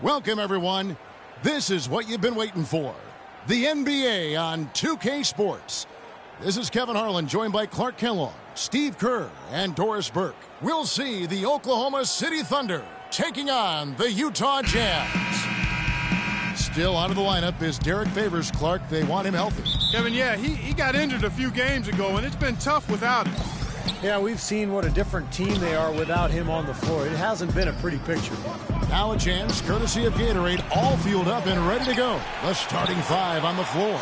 Welcome, everyone. This is what you've been waiting for. The NBA on 2K Sports. This is Kevin Harlan, joined by Clark Kellogg, Steve Kerr, and Doris Burke. We'll see the Oklahoma City Thunder taking on the Utah Jazz. Still out of the lineup is Derek Favors. Clark, they want him healthy. Kevin, yeah, he got injured a few games ago, and it's been tough without him. Yeah, we've seen what a different team they are without him on the floor. It hasn't been a pretty picture. Now a chance, courtesy of Gatorade, all fueled up and ready to go. The starting five on the floor.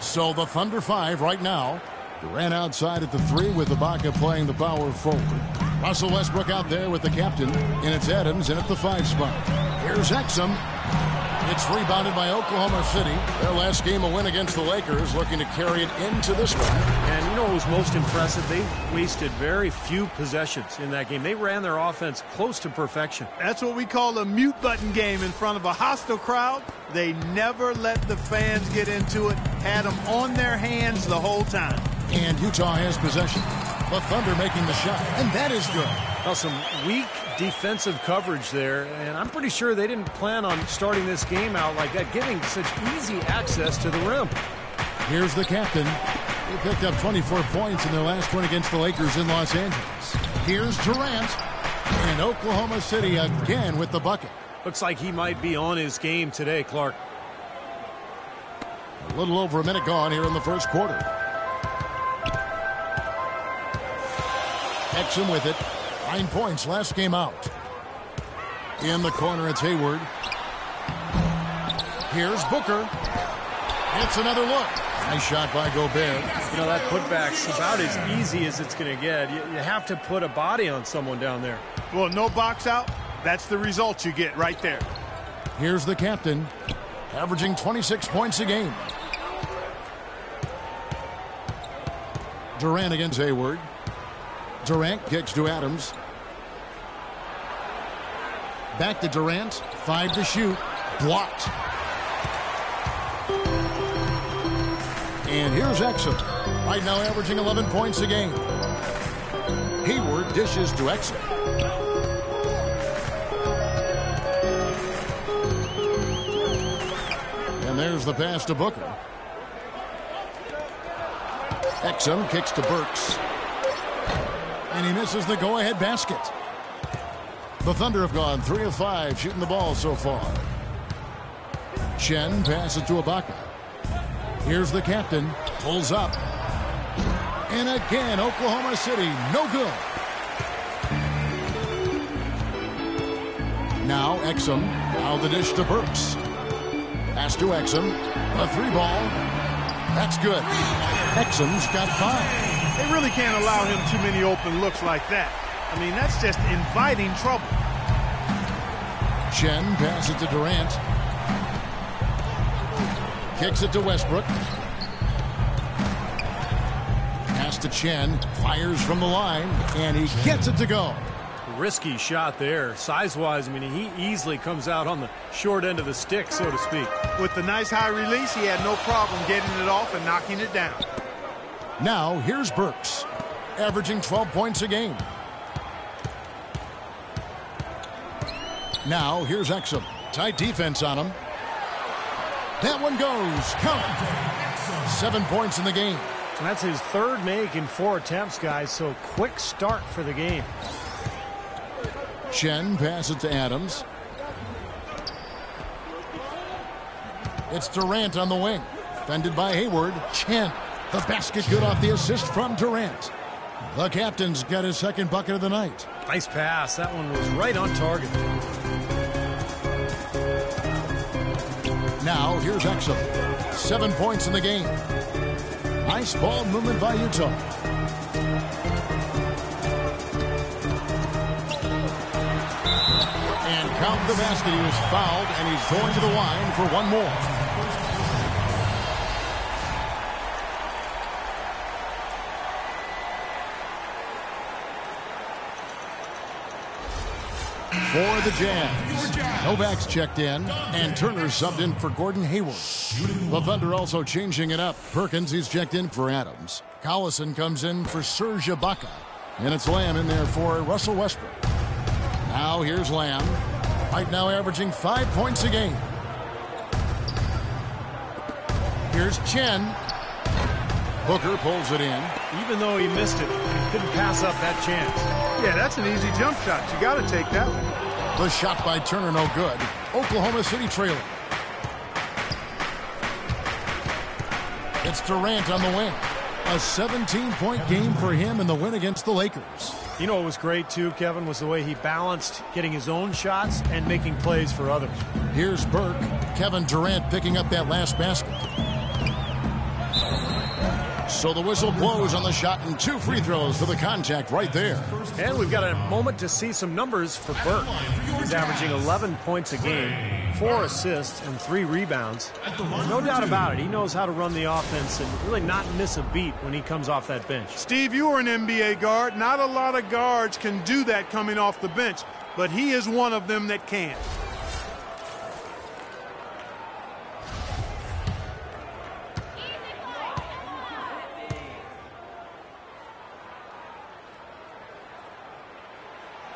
So the Thunder five right now. Durant outside at the three with Ibaka playing the power forward. Russell Westbrook out there with the captain, and it's Adams in at the 5 spot. Here's Exum. It's rebounded by Oklahoma City. Their last game, a win against the Lakers, looking to carry it into this one. And you know what was most impressive? They wasted very few possessions in that game. They ran their offense close to perfection. That's what we call a mute button game in front of a hostile crowd. They never let the fans get into it, had them on their hands the whole time. And Utah has possession. The Thunder making the shot, and that is good. Now some weak defensive coverage there, and I'm pretty sure they didn't plan on starting this game out like that, giving such easy access to the rim. Here's the captain. They picked up 24 points in their last win against the Lakers in Los Angeles. Here's Durant, and Oklahoma City again with the bucket. Looks like he might be on his game today, Clark. A little over a minute gone here in the first quarter. Exum with it. 9 points last game out. In the corner, it's Hayward. Here's Booker. It's another look. Nice shot by Gobert. You know, that putback's about as easy as it's going to get. You have to put a body on someone down there. Well, no box out. That's the result you get right there. Here's the captain, averaging 26 points a game. Durant against Hayward. Durant kicks to Adams. Back to Durant. 5 to shoot. Blocked. And here's Exum. Right now averaging 11 points a game. Hayward dishes to Exum. And there's the pass to Booker. Exum kicks to Burks. And he misses the go-ahead basket. The Thunder have gone 3 of 5 shooting the ball so far. Chen passes to Ibaka. Here's the captain. Pulls up. And again, Oklahoma City, no good. Now Exum. Now the dish to Burks. Pass to Exum. A 3-ball. That's good. Exum's got 5. They really can't allow him too many open looks like that. I mean, that's just inviting trouble. Chen passes to Durant. Kicks it to Westbrook. Pass to Chen. Fires from the line. And he gets it to go. Risky shot there. Size-wise, I mean, he easily comes out on the short end of the stick, so to speak. With the nice high release, he had no problem getting it off and knocking it down. Now, here's Burks, averaging 12 points a game. Now, here's Exum. Tight defense on him. That one goes. Count it. 7 points in the game. And that's his 3rd make in 4 attempts, guys, so quick start for the game. Chen passes to Adams. It's Durant on the wing. Defended by Hayward. Chen. The basket good off the assist from Durant. The captain's got his 2nd bucket of the night. Nice pass. That one was right on target. Now, here's Exum. 7 points in the game. Nice ball movement by Utah. And count the basket. He was fouled, and he's going to the line for one more. For the Jazz, Novak's checked in, and Turner subbed in for Gordon Hayward. The Thunder also changing it up. Perkins, he's checked in for Adams. Collison comes in for Serge Ibaka. And it's Lamb in there for Russell Westbrook. Now here's Lamb. Right now averaging 5 points a game. Here's Chen. Booker pulls it in. Even though he missed it, he couldn't pass up that chance. Yeah, that's an easy jump shot. You got to take that one. The shot by Turner no good. Oklahoma City trailing. It's Durant on the wing. A 17-point game for him in the win against the Lakers. You know what was great, too, Kevin, was the way he balanced getting his own shots and making plays for others. Here's Burke. Kevin Durant picking up that last basket. So the whistle blows on the shot and 2 free throws for the contact right there. And we've got a moment to see some numbers for Burke. He's averaging 11 points a game, 4 assists, and 3 rebounds. No doubt about it, he knows how to run the offense and really not miss a beat when he comes off that bench. Steve, you are an NBA guard. Not a lot of guards can do that coming off the bench, but he is one of them that can.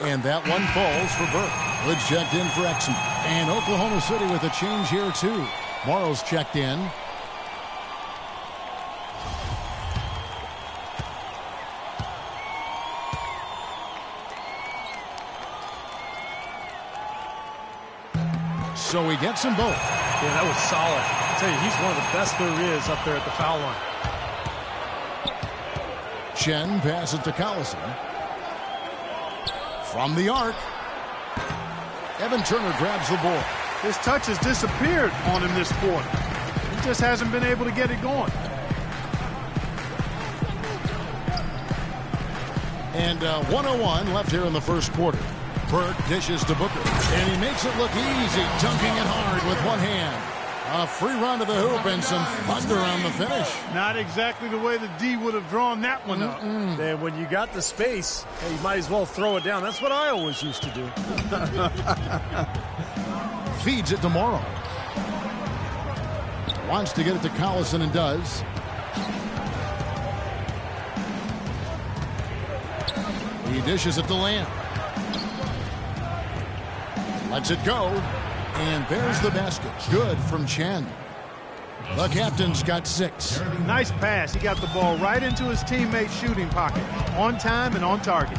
And that one falls for Burke. Good checked in for Exum. And Oklahoma City with a change here, too. Morrow's checked in. So he gets them both. Yeah, that was solid. I tell you, he's one of the best there is up there at the foul line. Chen passes to Collison. From the arc, Evan Turner grabs the ball. His touch has disappeared on him this quarter. He just hasn't been able to get it going. And 1:01 left here in the first quarter. Burke dishes to Booker, and he makes it look easy, dunking it hard with one hand. A free run to the hoop and some thunder on the finish. Not exactly the way the D would have drawn that one up. And when you got the space, hey, you might as well throw it down. That's what I always used to do. Feeds it to Morrow. Wants to get it to Collison and does. He dishes it to Lamb. Lets it go. And there's the basket. Good from Chen. The captain's got 6. Nice pass. He got the ball right into his teammate's shooting pocket. On time and on target.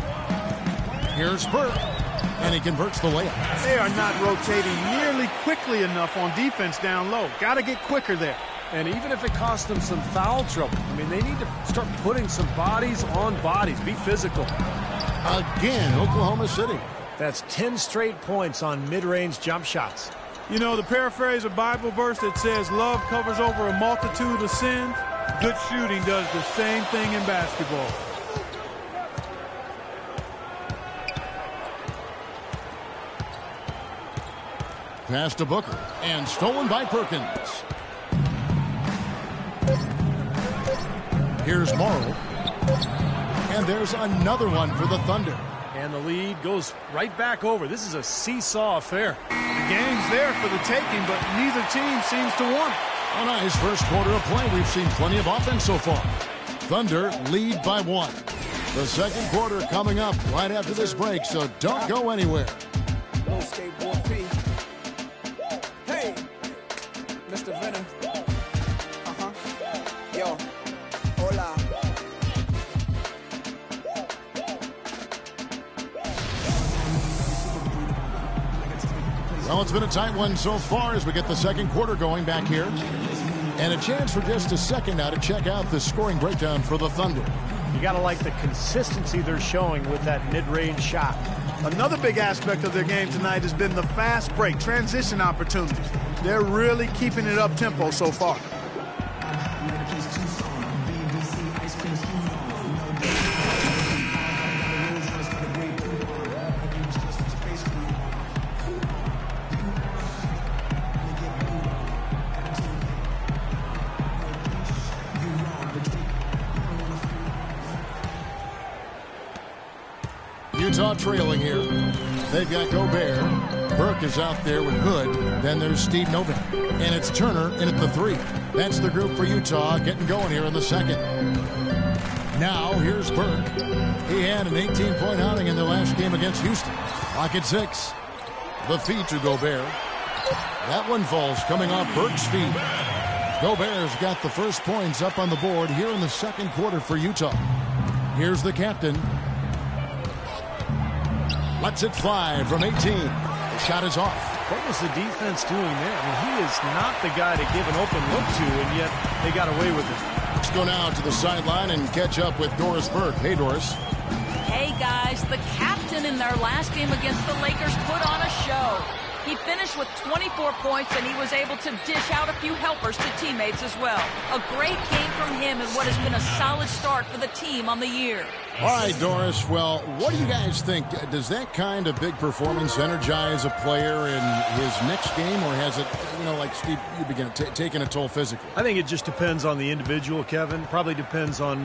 Here's Burke. And he converts the layup. They are not rotating nearly quickly enough on defense down low. Got to get quicker there. And even if it costs them some foul trouble, I mean, they need to start putting some bodies on bodies. Be physical. Again, Oklahoma City. That's 10 straight points on mid-range jump shots. You know, to paraphrase a Bible verse that says love covers over a multitude of sins, good shooting does the same thing in basketball. Pass to Booker and stolen by Perkins. Here's Morrow. And there's another one for the Thunder. And the lead goes right back over. This is a seesaw affair. The game's there for the taking, but neither team seems to want it. A nice first quarter of play. We've seen plenty of offense so far. Thunder lead by 1. The second quarter coming up right after this break, so don't go anywhere. Low skateboard P. Hey, Mr. Venom. Yo, hola. Well, it's been a tight one so far as we get the second quarter going back here. And a chance for just a second now to check out the scoring breakdown for the Thunder. You got to like the consistency they're showing with that mid-range shot. Another big aspect of their game tonight has been the fast break, transition opportunities. They're really keeping it up-tempo so far. Utah trailing here. They've got Gobert. Burke is out there with Hood. Then there's Steve Novak. And it's Turner in at the 3. That's the group for Utah getting going here in the second. Now here's Burke. He had an 18-point outing in their last game against Houston. Clock at 6. The feed to Gobert. That one falls coming off Burke's feet. Gobert's got the first points up on the board here in the second quarter for Utah. Here's the captain. Lets it fly from 18. The shot is off. What was the defense doing there? I mean, he is not the guy to give an open look to, and yet they got away with it. Let's go now to the sideline and catch up with Doris Burke. Hey, Doris. Hey, guys. The captain in their last game against the Lakers put on a show. He finished with 24 points, and he was able to dish out a few helpers to teammates as well. A great game from him in what has been a solid start for the team on the year. All right, Doris. Well, what do you guys think? Does that kind of big performance energize a player in his next game, or has it, like Steve, you begin taking a toll physically? I think it just depends on the individual, Kevin. Probably depends on,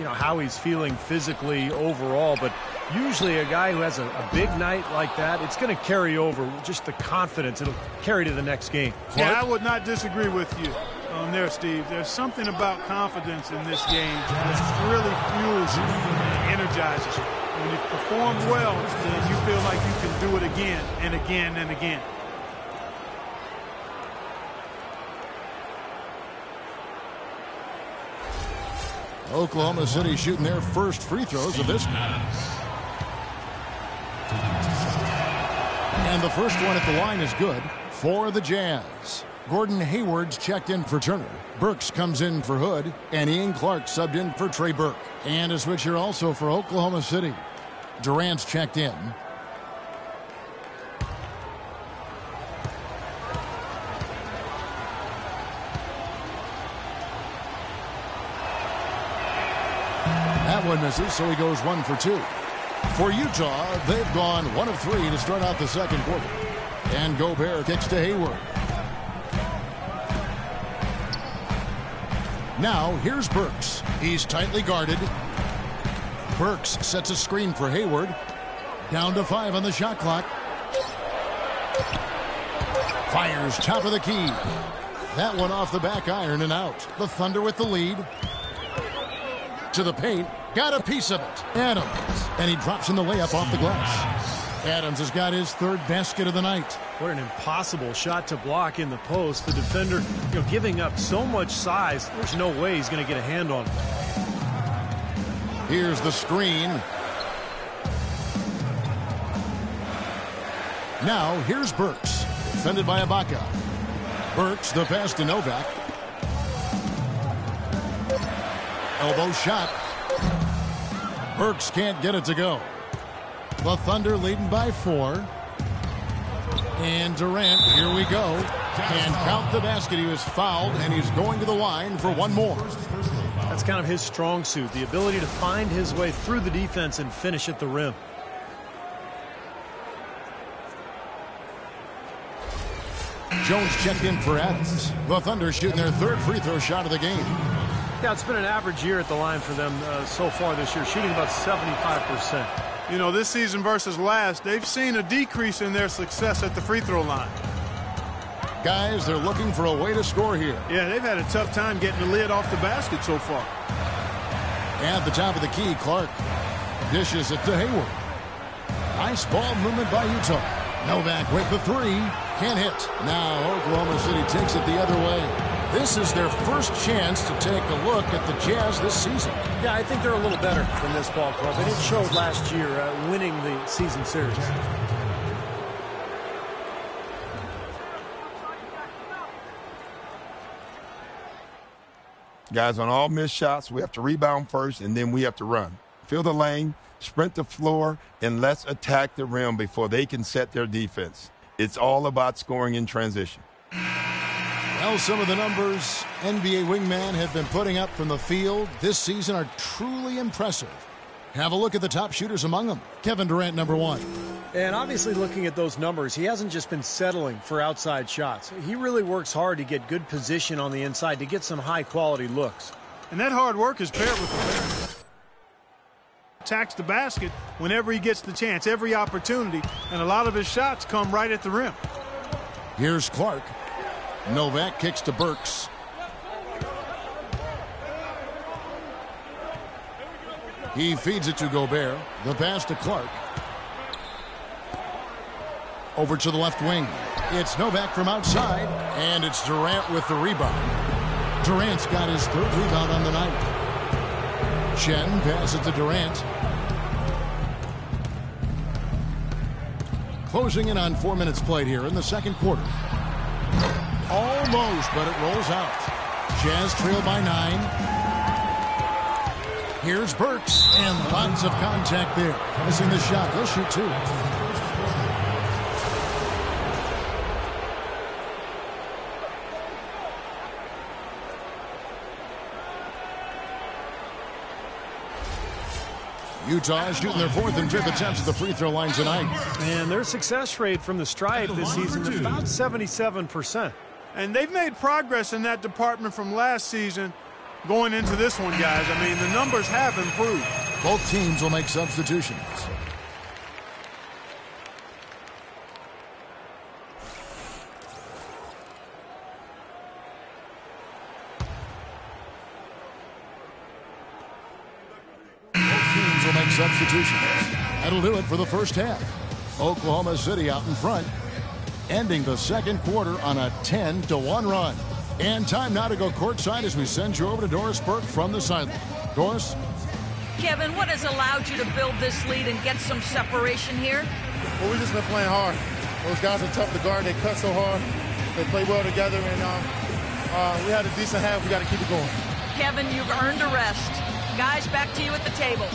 how he's feeling physically overall. But usually a guy who has a big night like that, it's going to carry over just the confidence. It'll carry to the next game. Yeah, I would not disagree with you on there, Steve. There's something about confidence in this game that really fuels you and energizes you. When you perform well, then you feel like you can do it again and again and again. Oklahoma City shooting their first free throws of this game. And the first one at the line is good for the Jazz. Gordon Hayward's checked in for Turner. Burks comes in for Hood. And Ian Clark subbed in for Trey Burke. And a switcher also for Oklahoma City. Durant's checked in. That one misses, so he goes 1 for 2. For Utah, they've gone 1 of 3 to start out the second quarter. And Gobert kicks to Hayward. Now, here's Burks. He's tightly guarded. Burks sets a screen for Hayward. Down to 5 on the shot clock. Fires top of the key. That one off the back iron and out. The Thunder with the lead. To the paint. Got a piece of it. Adams. And he drops in the layup off the glass. Adams has got his third basket of the night. What an impossible shot to block in the post. The defender, giving up so much size, there's no way he's going to get a hand on it. Here's the screen. Now, here's Burks. Defended by Ibaka. Burks, the pass to Novak. Elbow shot. Burks can't get it to go. The Thunder leading by 4. And Durant, here we go. And count the basket. He was fouled, and he's going to the line for one more. That's kind of his strong suit, the ability to find his way through the defense and finish at the rim. Jones checked in for Adams. The Thunder shooting their third free throw shot of the game. Yeah, it's been an average year at the line for them so far this year, shooting about 75%. This season versus last, they've seen a decrease in their success at the free throw line. Guys, they're looking for a way to score here. Yeah, they've had a tough time getting the lid off the basket so far. At the top of the key, Clark dishes it to Hayward. Nice ball movement by Utah. Novak with the 3. Can't hit. Now Oklahoma City takes it the other way. This is their first chance to take a look at the Jazz this season. Yeah, I think they're a little better than this ball club. And it showed last year winning the season series. Guys, on all missed shots, we have to rebound first, and then we have to run. Fill the lane, sprint the floor, and let's attack the rim before they can set their defense. It's all about scoring in transition. Well, some of the numbers NBA wingmen have been putting up from the field this season are truly impressive. Have a look at the top shooters among them. Kevin Durant, number 1. And obviously looking at those numbers, he hasn't just been settling for outside shots. He really works hard to get good position on the inside to get some high-quality looks. And that hard work is paired with the attacks the basket whenever he gets the chance, every opportunity, and a lot of his shots come right at the rim. Here's Clark. Novak kicks to Burks. He feeds it to Gobert. The pass to Clark. Over to the left wing. It's Novak from outside, and it's Durant with the rebound. Durant's got his third rebound on the night. Chen passes to Durant. Closing in on 4 minutes played here in the second quarter. Almost, but it rolls out. Jazz trail by 9. Here's Burks, and lots of contact there. Missing the shot. He'll shoot 2. Utah is shooting their 4th and 5th attempts at the free throw line tonight. And their success rate from the stripe this season is about 77%. And they've made progress in that department from last season going into this one, guys. I mean, the numbers have improved. Both teams will make substitutions. Substitutions. That'll do it for the first half. Oklahoma City out in front, ending the second quarter on a 10-1 run. And time now to go courtside as we send you over to Doris Burke from the sideline. Doris? Kevin, what has allowed you to build this lead and get some separation here? Well, we've just been playing hard. Those guys are tough to guard. They cut so hard. They play well together, and we had a decent half. We got to keep it going. Kevin, you've earned a rest. Guys, back to you at the table.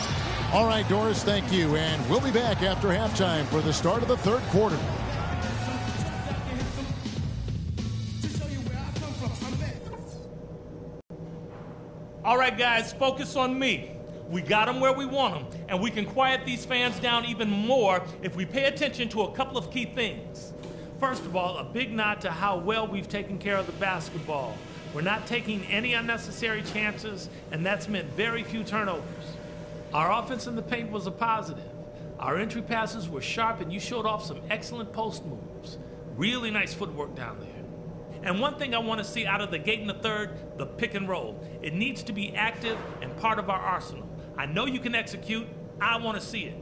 All right, Doris, thank you. And we'll be back after halftime for the start of the third quarter. All right, guys, focus on me. We got them where we want them, and we can quiet these fans down even more if we pay attention to a couple of key things. First of all, a big nod to how well we've taken care of the basketball. We're not taking any unnecessary chances, and that's meant very few turnovers. Our offense in the paint was a positive. Our entry passes were sharp, and you showed off some excellent post moves. Really nice footwork down there. And one thing I want to see out of the gate in the third, the pick and roll. It needs to be active and part of our arsenal. I know you can execute. I want to see it.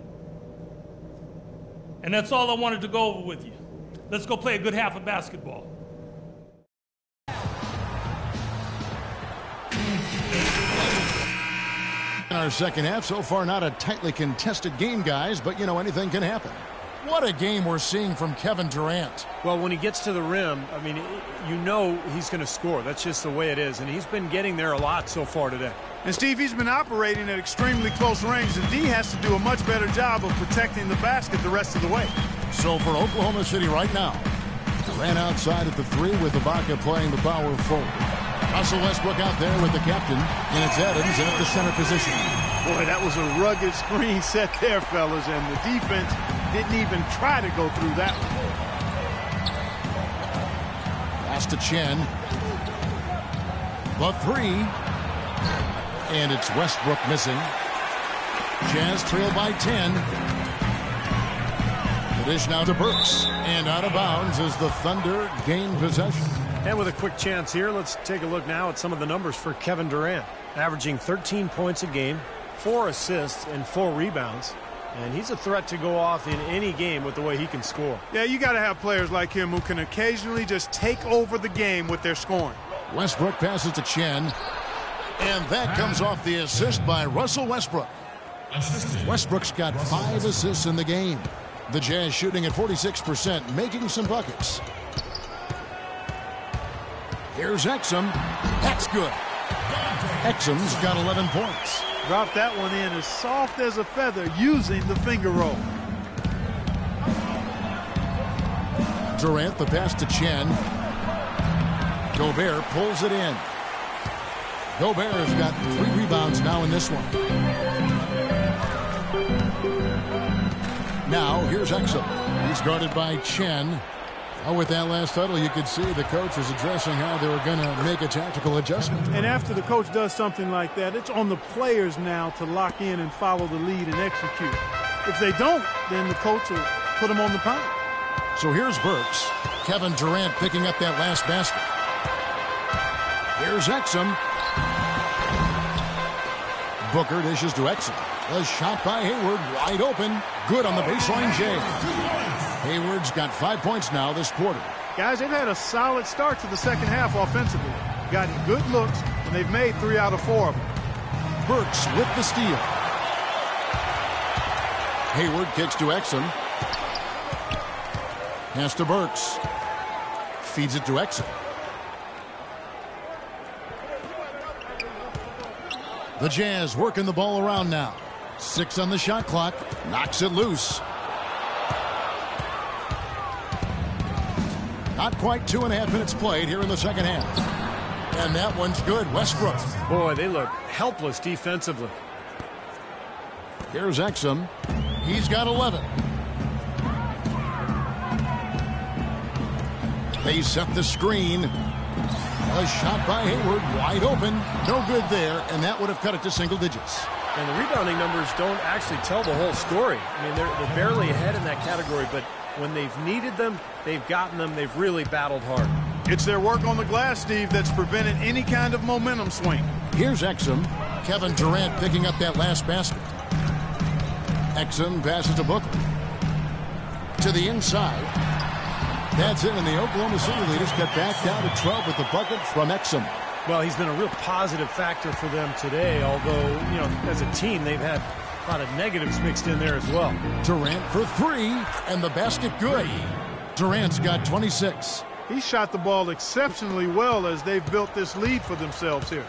And that's all I wanted to go over with you. Let's go play a good half of basketball. In our second half, so far not a tightly contested game, guys, but you know, anything can happen. What a game we're seeing from Kevin Durant. Well, when he gets to the rim, I mean, you know he's going to score. That's just the way it is, and he's been getting there a lot so far today. And, Steve, he's been operating at extremely close range. The D has to do a much better job of protecting the basket the rest of the way. So for Oklahoma City right now, Durant outside at the 3 with Ibaka playing the power forward. Russell Westbrook out there with the captain, and it's Adams in at the center position. Boy, that was a rugged screen set there, fellas, and the defense didn't even try to go through that one. Pass to Chen. The 3. And it's Westbrook missing. Jazz trail by 10. The dish now to Burks. And out of bounds as the Thunder gain possession. And with a quick chance here, let's take a look now at some of the numbers for Kevin Durant. Averaging 13 points a game, 4 assists, and 4 rebounds. And he's a threat to go off in any game with the way he can score. Yeah, you got to have players like him who can occasionally just take over the game with their scoring. Westbrook passes to Chen. And that comes off the assist by Russell Westbrook. Westbrook's got 5 assists in the game. The Jazz shooting at 46%, making some buckets. Here's Exum. That's good. Exum's got 11 points. Dropped that one in as soft as a feather using the finger roll. Durant, the pass to Chen. Gobert pulls it in. Gobert has got 3 rebounds now in this one. Now, here's Exum. He's guarded by Chen. Oh, with that last huddle, you could see the coach was addressing how they were going to make a tactical adjustment. And after the coach does something like that, it's on the players now to lock in and follow the lead and execute. If they don't, then the coach will put them on the pound. So here's Burks. Kevin Durant picking up that last basket. Here's Exum. Booker dishes to Exum. A shot by Hayward, wide open. Good on the baseline, Jay. Hayward's got 5 points now this quarter. Guys, they've had a solid start to the second half offensively. Gotten good looks, and they've made 3 out of 4 of them. Burks with the steal. Hayward kicks to Exum. Pass to Burks. Feeds it to Exum. The Jazz working the ball around now. 6 on the shot clock. Knocks it loose. Not quite 2.5 minutes played here in the second half. And that one's good. Westbrook. Boy, they look helpless defensively. Here's Exum. He's got 11. They set the screen. A shot by Hayward, wide open. No good there, and that would have cut it to single digits. And the rebounding numbers don't actually tell the whole story. I mean, they're barely ahead in that category, but when they've needed them, they've gotten them. They've really battled hard. It's their work on the glass, Steve, that's prevented any kind of momentum swing. Here's Exum. Kevin Durant picking up that last basket. Exum passes to Booker. To the inside. That's it, and the Oklahoma City leaders get back down to 12 with the bucket from Exum. Well, he's been a real positive factor for them today, although, you know, as a team, they've had a lot of negatives mixed in there as well. Durant for 3, and the basket good. Durant's got 26. He shot the ball exceptionally well as they've built this lead for themselves here.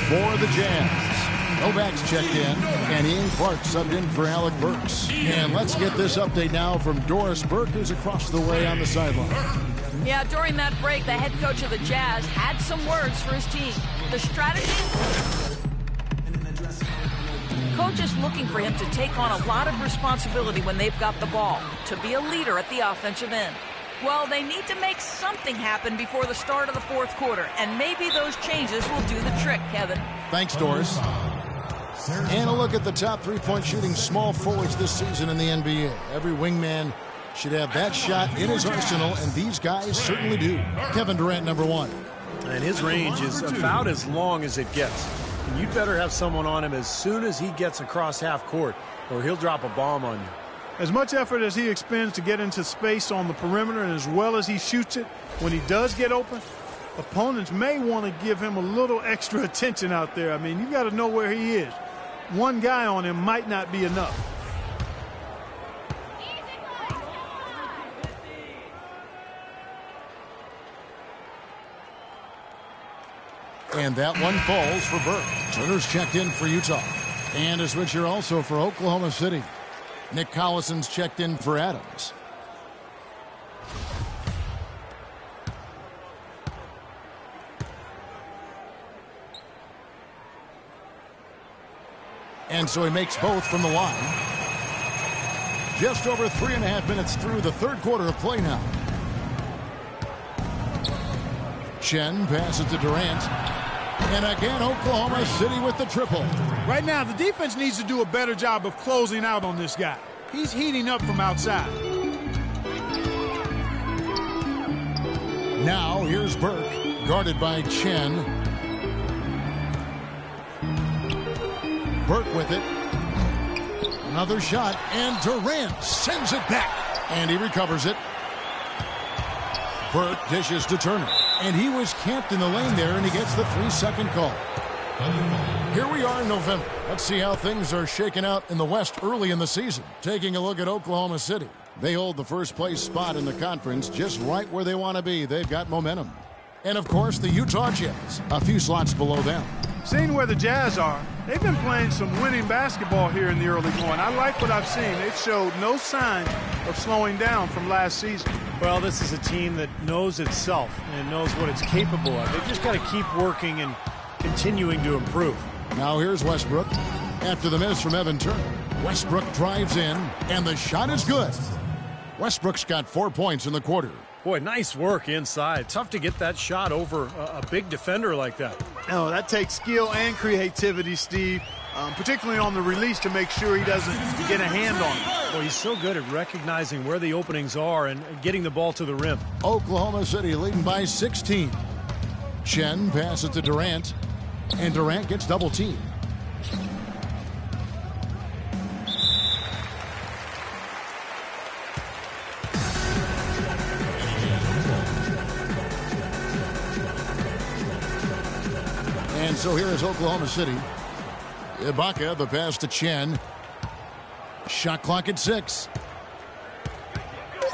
For the Jazz, Novak's checked in, and Ian Clark subbed in for Alec Burks. And let's get this update now from Doris Burke, who's across the way on the sideline. Yeah, during that break, the head coach of the Jazz had some words for his team. The strategy? Coach is looking for him to take on a lot of responsibility when they've got the ball, to be a leader at the offensive end. Well, they need to make something happen before the start of the fourth quarter, and maybe those changes will do the trick, Kevin. Thanks, Doris. And a look at the top three-point shooting small forwards this season in the NBA. Every wingman should have that shot in his arsenal, and these guys certainly do. Kevin Durant, number 1. And his range is about as long as it gets. And you'd better have someone on him as soon as he gets across half court, or he'll drop a bomb on you. As much effort as he expends to get into space on the perimeter and as well as he shoots it, when he does get open, opponents may want to give him a little extra attention out there. I mean, you got to know where he is. One guy on him might not be enough. And that one falls for Burke. Turner's checked in for Utah. And a switcher also for Oklahoma City. Nick Collison's checked in for Adams. And so he makes both from the line. Just over 3.5 minutes through the third quarter of play now. Chen passes to Durant. And again, Oklahoma City with the triple. Right now, the defense needs to do a better job of closing out on this guy. He's heating up from outside. Now, here's Burke, guarded by Chen. Burke with it. Another shot, and Durant sends it back. And he recovers it. Burke dishes to Turner. And he was camped in the lane there, and he gets the 3-second call. Here we are in November. Let's see how things are shaking out in the West early in the season. Taking a look at Oklahoma City. They hold the first place spot in the conference just right where they want to be. They've got momentum. And, of course, the Utah Jazz, a few slots below them. Seeing where the Jazz are, they've been playing some winning basketball here in the early going. I like what I've seen. They've showed no signs of slowing down from last season. Well, this is a team that knows itself and knows what it's capable of. They've just got to keep working and continuing to improve. Now here's Westbrook. After the miss from Evan Turner, Westbrook drives in, and the shot is good. Westbrook's got 4 points in the quarter. Boy, nice work inside. Tough to get that shot over a big defender like that. Oh, that takes skill and creativity, Steve. particularly on the release, to make sure he doesn't get a hand on it. Well, he's so good at recognizing where the openings are and getting the ball to the rim. Oklahoma City leading by 16. Chen passes to Durant, and Durant gets double teamed. And so here is Oklahoma City. Ibaka, the pass to Chen. Shot clock at 6.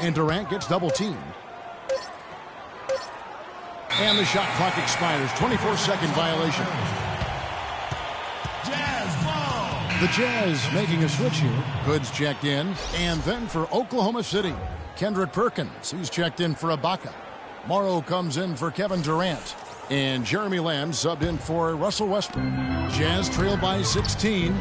And Durant gets double teamed. And the shot clock expires. 24-second violation. The Jazz making a switch here. Hood's checked in. And then for Oklahoma City, Kendrick Perkins. He's checked in for Ibaka. Morrow comes in for Kevin Durant. And Jeremy Lamb subbed in for Russell Westbrook. Jazz trail by 16.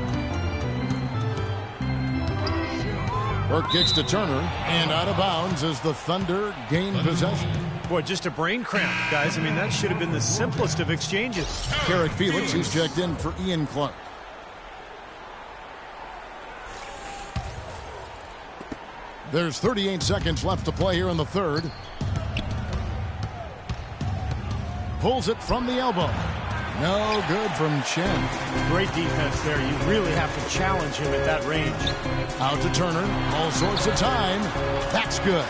Burke kicks to Turner, and out of bounds as the Thunder gain possession. Boy, just a brain cramp, guys. I mean, that should have been the simplest of exchanges. Carrick Felix, he's checked in for Ian Clark. There's 38 seconds left to play here in the third. Pulls it from the elbow. No good from Chen. Great defense there. You really have to challenge him at that range. Out to Turner. All sorts of time. That's good.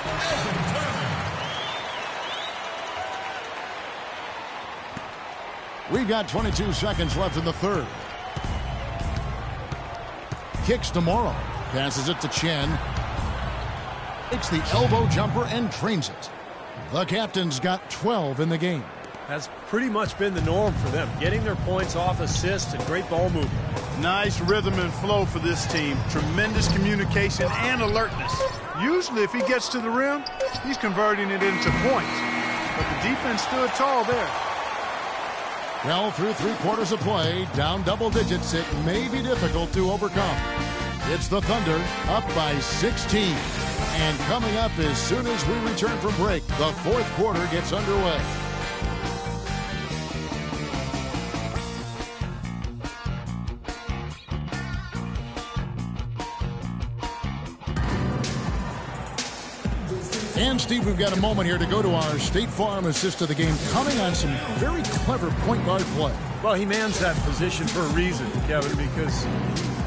We've got 22 seconds left in the third. Kicks to Morrow. Passes it to Chen. Takes the elbow jumper and drains it. The captain's got 12 in the game. Has pretty much been the norm for them. Getting their points off assists and great ball movement. Nice rhythm and flow for this team. Tremendous communication and alertness. Usually if he gets to the rim, he's converting it into points. But the defense stood tall there. Well, through 3 quarters of play, down double digits, it may be difficult to overcome. It's the Thunder up by 16. And coming up as soon as we return from break, the fourth quarter gets underway. And, Steve, we've got a moment here to go to our State Farm assist of the game, coming on some very clever point guard play. Well, he mans that position for a reason, Kevin, because he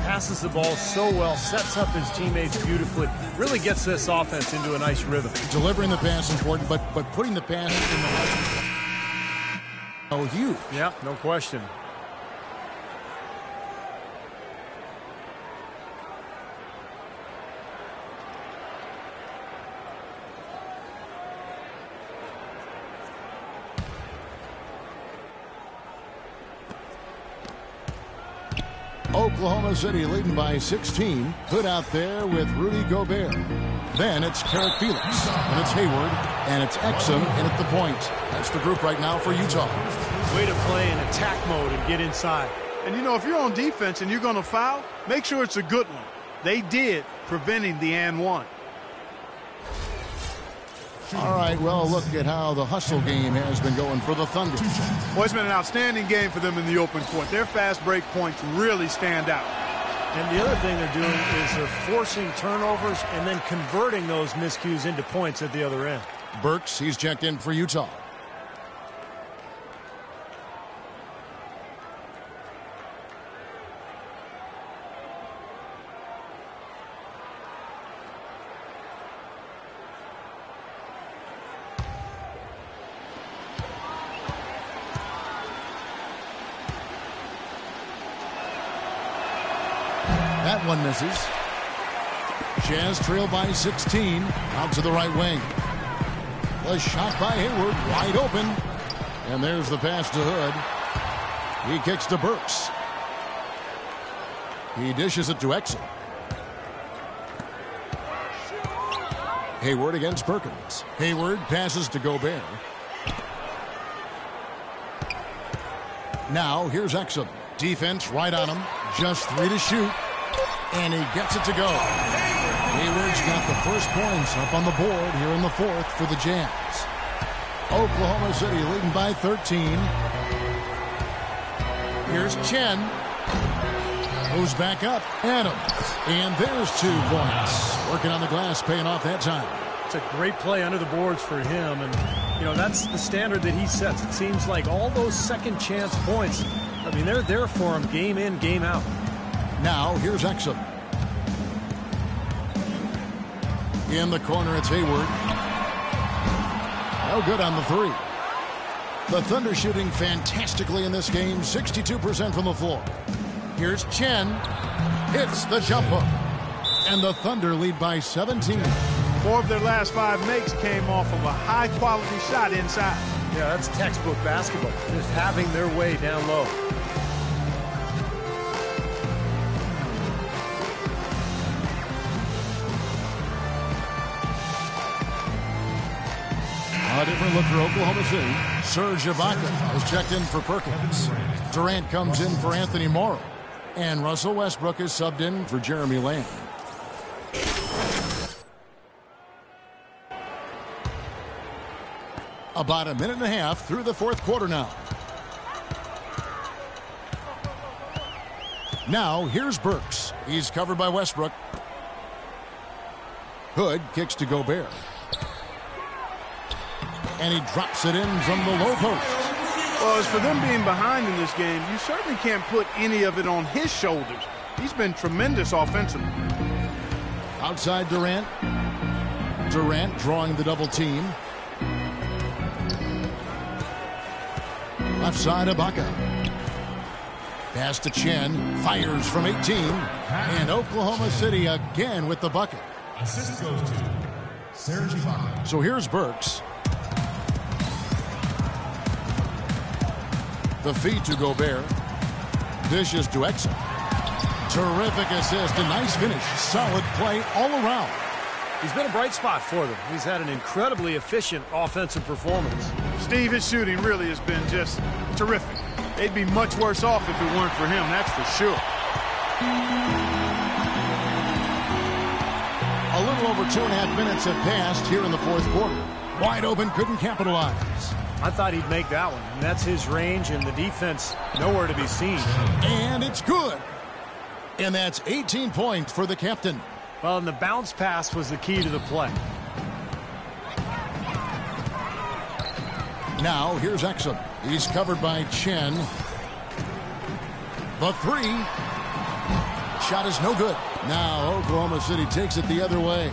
passes the ball so well, sets up his teammates beautifully, really gets this offense into a nice rhythm. Delivering the pass is important, but putting the pass in the right. Oh, huge. Yeah, no question. Oklahoma City leading by 16. Put out there with Rudy Gobert. Then it's Carrick Felix. And it's Hayward. And it's Exum in at the point. That's the group right now for Utah. Way to play in attack mode and get inside. And, you know, if you're on defense and you're going to foul, make sure it's a good one. They did, preventing the and one. All right, well, look at how the hustle game has been going for the Thunder. Well, it's been an outstanding game for them in the open court. Their fast break points really stand out. And the other thing they're doing is they're forcing turnovers and then converting those miscues into points at the other end. Burks, he's checked in for Utah. That one misses. Jazz trail by 16. Out to the right wing. The shot by Hayward. Wide open. And there's the pass to Hood. He kicks to Burks. He dishes it to Exum. Hayward against Perkins. Hayward passes to Gobert. Now here's Exum. Defense right on him. Just 3 to shoot. And he gets it to go. Hayward's got the first points up on the board here in the fourth for the Jazz. Oklahoma City leading by 13. Here's Chen. Moves back up. Adams. And there's 2 points. Working on the glass, paying off that time. It's a great play under the boards for him. And, you know, that's the standard that he sets. It seems like all those second chance points, I mean, they're there for him game in, game out. Now, here's Exum. In the corner, it's Hayward. No good on the 3. The Thunder shooting fantastically in this game, 62% from the floor. Here's Chen. Hits the jump hook. And the Thunder lead by 17. 4 of their last 5 makes came off of a high-quality shot inside. Yeah, that's textbook basketball. Just having their way down low. A different look for Oklahoma City. Serge Ibaka has checked in for Perkins. Durant comes in for Anthony Morrow. And Russell Westbrook is subbed in for Jeremy Lamb. About a minute and a half through the 4th quarter now. Now, here's Burks. He's covered by Westbrook. Hood kicks to Gobert. And he drops it in from the low post. Well, as for them being behind in this game, you certainly can't put any of it on his shoulders. He's been tremendous offensively. Outside Durant. Durant drawing the double team. Left side Ibaka. Pass to Chen. Fires from 18. And Oklahoma City again with the bucket. Assist goes to Serge Ibaka. So here's Burks. The feed to Gobert. Dishes to Exum. Terrific assist. A nice finish. Solid play all around. He's been a bright spot for them. He's had an incredibly efficient offensive performance. Steve, his shooting really has been just terrific. They'd be much worse off if it weren't for him, that's for sure. A little over 2.5 minutes have passed here in the 4th quarter. Wide open, couldn't capitalize. I thought he'd make that one. And that's his range, and the defense nowhere to be seen. And it's good. And that's 18 points for the captain. Well, and the bounce pass was the key to the play. Now, here's Exum. He's covered by Chen. The 3. Shot is no good. Now, Oklahoma City takes it the other way.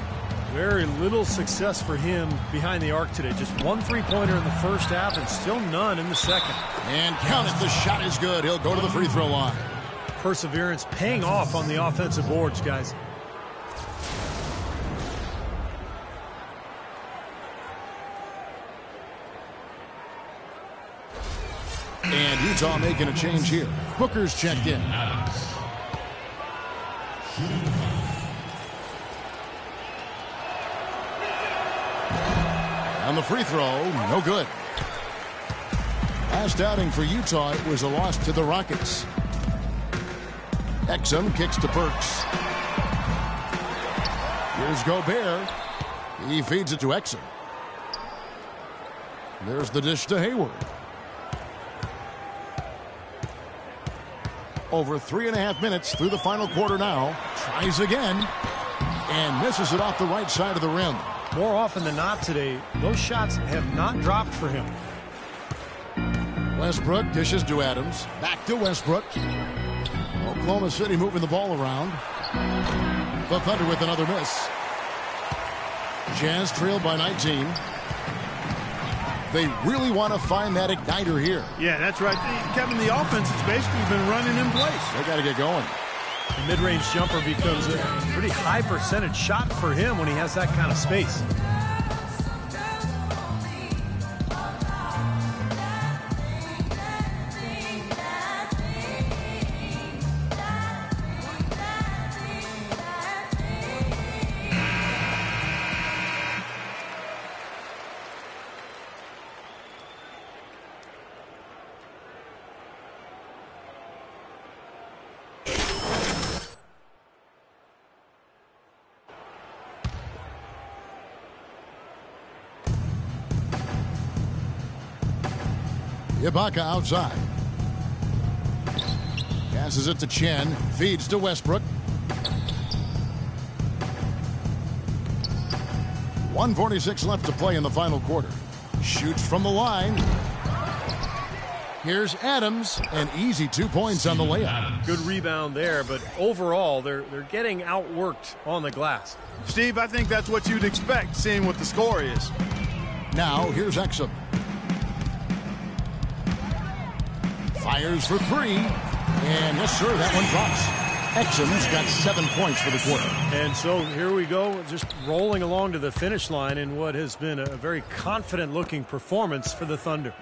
Very little success for him behind the arc today. Just 1 3-pointer in the first half and still none in the second. And count it. The shot is good. He'll go to the free throw line. Perseverance paying off on the offensive boards, guys. And Utah making a change here. Booker's checked in. On the free throw, no good. Last outing for Utah, it was a loss to the Rockets. Exum kicks to Burks. Here's Gobert. He feeds it to Exum. There's the dish to Hayward. Over 3.5 minutes through the final quarter now. Tries again. And misses it off the right side of the rim. More often than not today, those shots have not dropped for him. Westbrook dishes to Adams. Back to Westbrook. Oklahoma City moving the ball around. The Thunder with another miss. Jazz trailed by 19. They really want to find that igniter here. Yeah, that's right. Kevin, the offense has basically been running in place. They got to get going. The mid-range jumper becomes a pretty high percentage shot for him when he has that kind of space. Ibaka outside. Passes it to Chen. Feeds to Westbrook. 1:46 left to play in the final quarter. Shoots from the line. Here's Adams. An easy 2 points on the layup. Good rebound there, but overall, they're getting outworked on the glass. Steve, I think that's what you'd expect, seeing what the score is. Now, here's Exum. Fires for three. And yes, sir, that one drops. Exum's got 7 points for the quarter. And so here we go, just rolling along to the finish line in what has been a very confident-looking performance for the Thunder.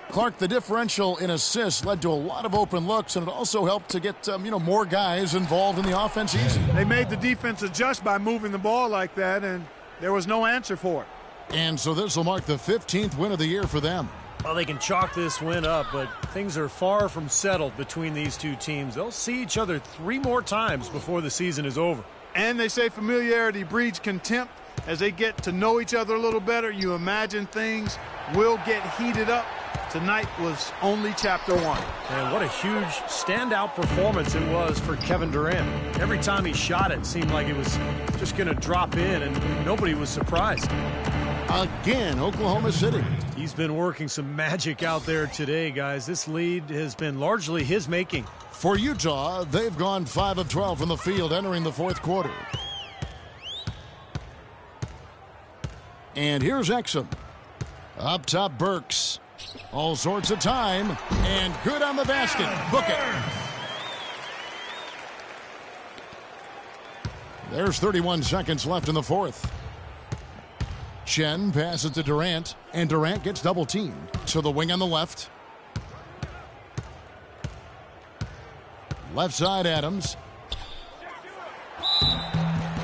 Clark, the differential in assists led to a lot of open looks, and it also helped to get more guys involved in the offense easy. They made the defense adjust by moving the ball like that, and there was no answer for it. And so this will mark the 15th win of the year for them. Well, they can chalk this win up, but things are far from settled between these two teams. They'll see each other 3 more times before the season is over. And they say familiarity breeds contempt. As they get to know each other a little better, you imagine things will get heated up. Tonight was only chapter 1. And what a huge standout performance it was for Kevin Durant. Every time he shot it seemed like it was just going to drop in, and nobody was surprised. Again, Oklahoma City. He's been working some magic out there today, guys. This lead has been largely his making. For Utah, they've gone 5 of 12 from the field entering the fourth quarter. And here's Exum. Up top, Burks. All sorts of time. And good on the basket. Book it. There's 31 seconds left in the fourth. Chen passes to Durant, and Durant gets double-teamed. So the wing on the left. Left side, Adams.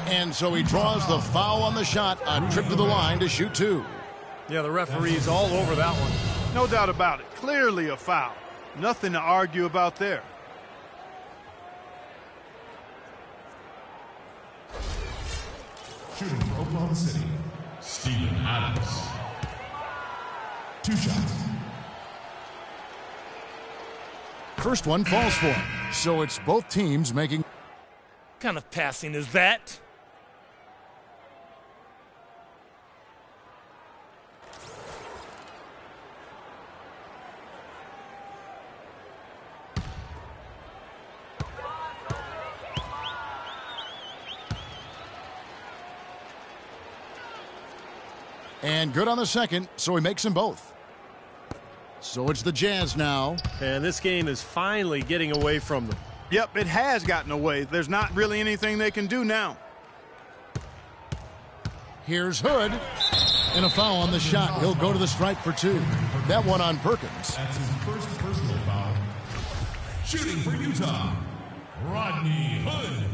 And so he draws the foul on the shot. A trip to the line to shoot 2. Yeah, the referee's all over that one. No doubt about it. Clearly a foul. Nothing to argue about there. Shooting for Oklahoma City, Steven Adams. 2 shots. First one falls for him. So it's both teams making. What kind of passing is that? And good on the second, so he makes them both. So it's the Jazz now. And this game is finally getting away from them. Yep, it has gotten away. There's not really anything they can do now. Here's Hood. And a foul on the shot. He'll go to the stripe for 2. That one on Perkins. That's his first personal foul. Shooting for Utah, Rodney Hood.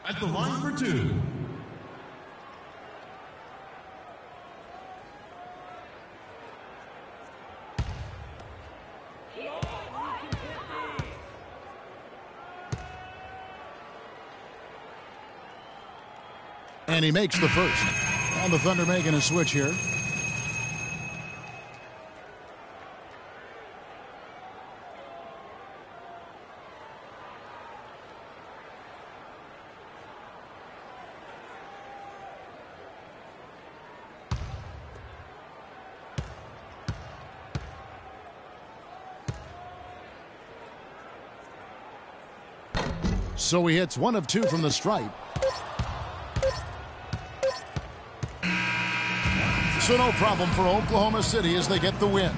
At the line for 2. And he makes the first. And the Thunder making a switch here. So he hits 1 of 2 from the stripe. So no problem for Oklahoma City as they get the win.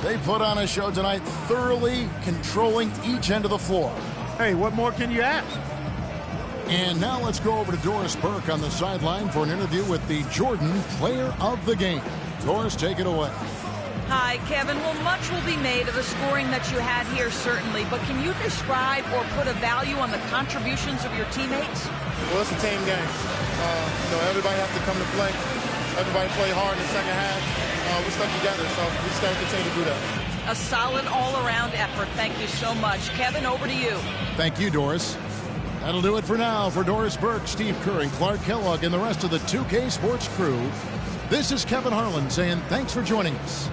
They put on a show tonight, thoroughly controlling each end of the floor. Hey, what more can you ask? And now let's go over to Doris Burke on the sideline for an interview with the Jordan Player of the Game. Doris, take it away. Hi, Kevin. Well, much will be made of the scoring that you had here, certainly. But can you describe or put a value on the contributions of your teammates? Well, it's a team game. Everybody has to come to play. Everybody played hard in the second half. We stuck together, so we just got to continue to do that. A solid all-around effort. Thank you so much. Kevin, over to you. Thank you, Doris. That'll do it for now. For Doris Burke, Steve Kerr, and Clark Kellogg, and the rest of the 2K Sports crew, this is Kevin Harlan saying thanks for joining us.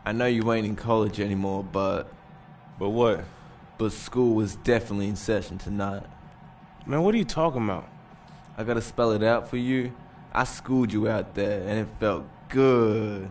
I know you ain't in college anymore, but... But what? But school was definitely in session tonight. Man, what are you talking about? I gotta spell it out for you. I schooled you out there, and it felt good.